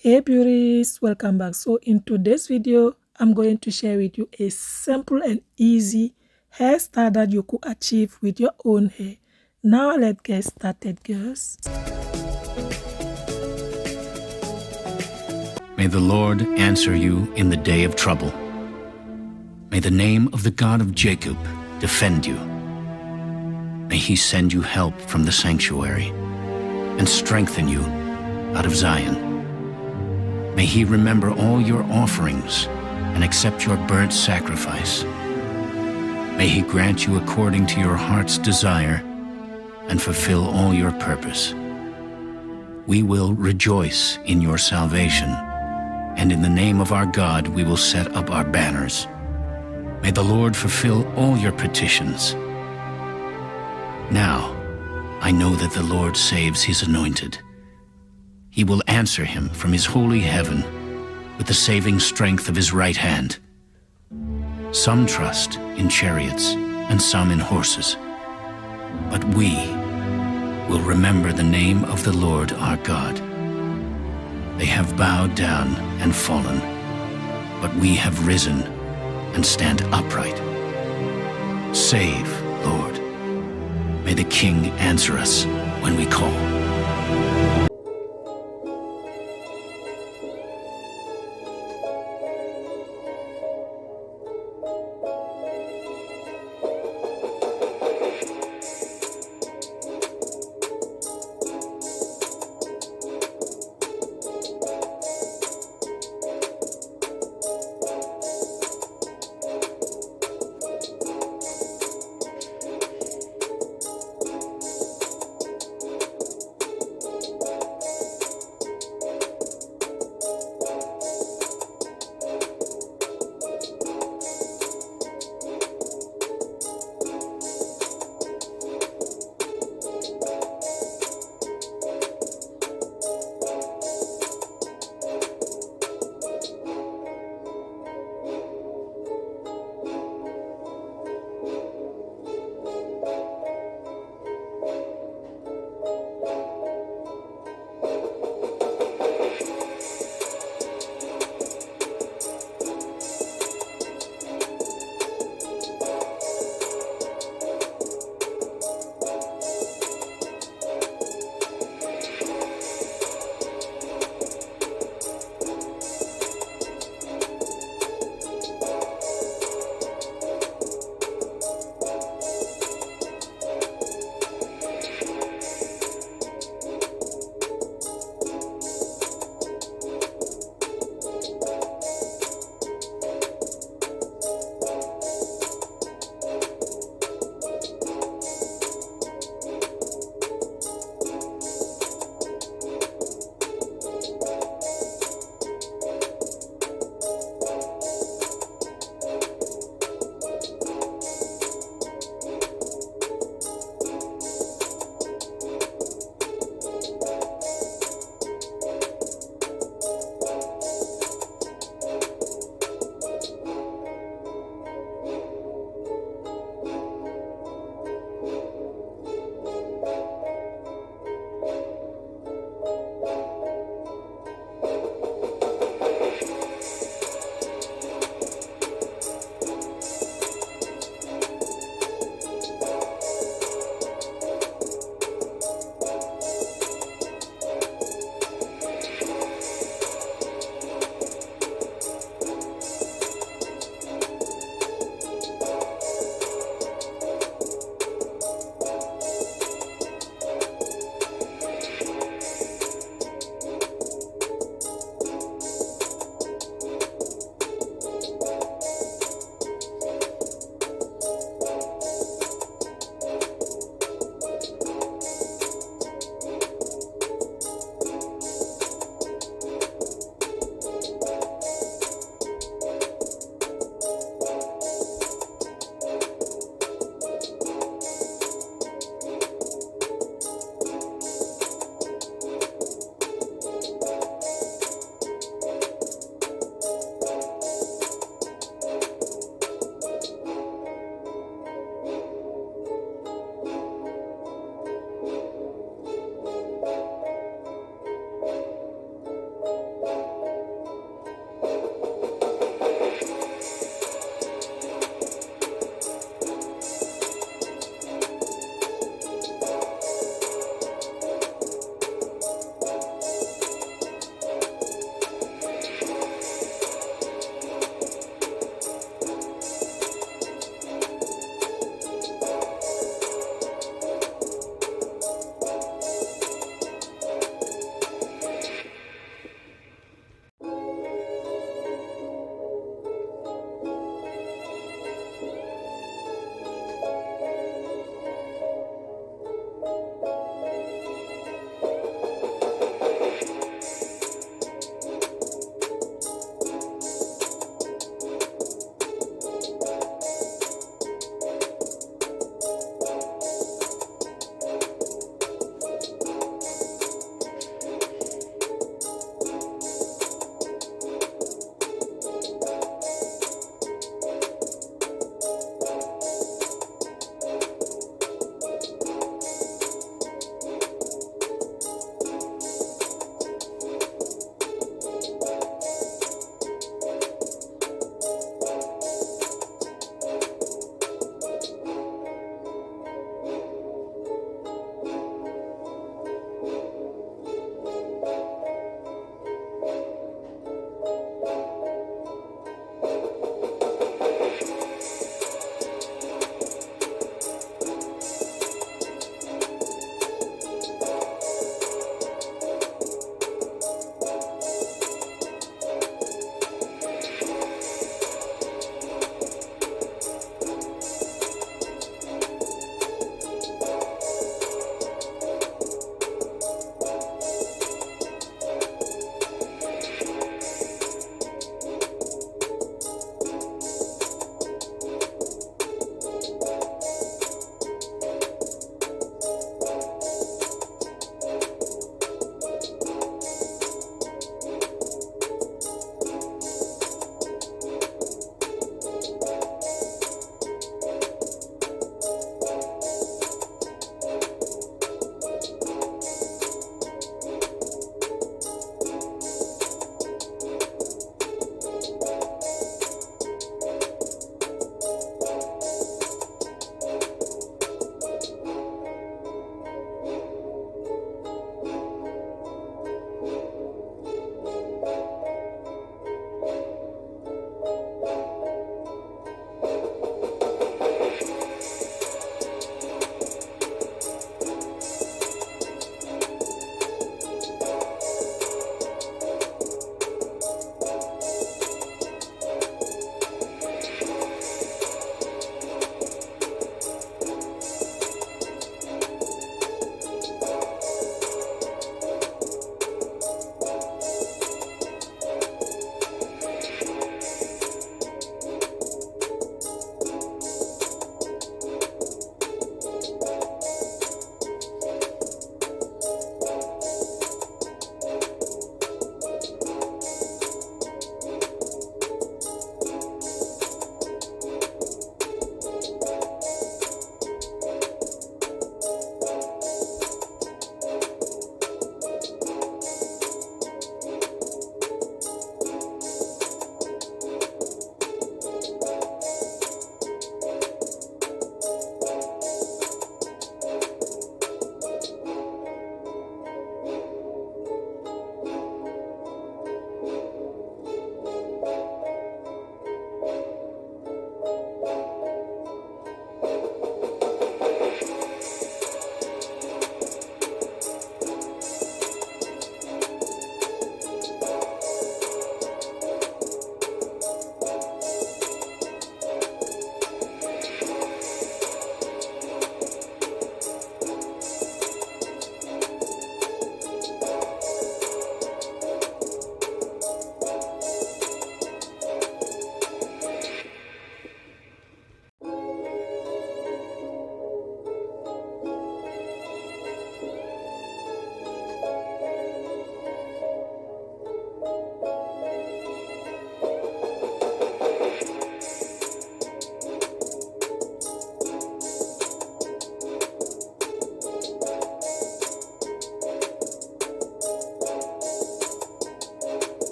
Hey beauties, welcome back. So in today's video, I'm going to share with you a simple and easy hairstyle that you could achieve with your own hair. Now let's get started, girls. May the Lord answer you in the day of trouble. May the name of the God of Jacob defend you. May he send you help from the sanctuary and strengthen you out of Zion. May he remember all your offerings and accept your burnt sacrifice. May he grant you according to your heart's desire and fulfill all your purpose. We will rejoice in your salvation, and in the name of our God we will set up our banners. May the Lord fulfill all your petitions. Now, I know that the Lord saves his anointed. He will answer him from his holy heaven with the saving strength of his right hand. Some trust in chariots and some in horses, but we will remember the name of the Lord our God. They have bowed down and fallen, but we have risen and stand upright. Save, Lord. May the King answer us when we call.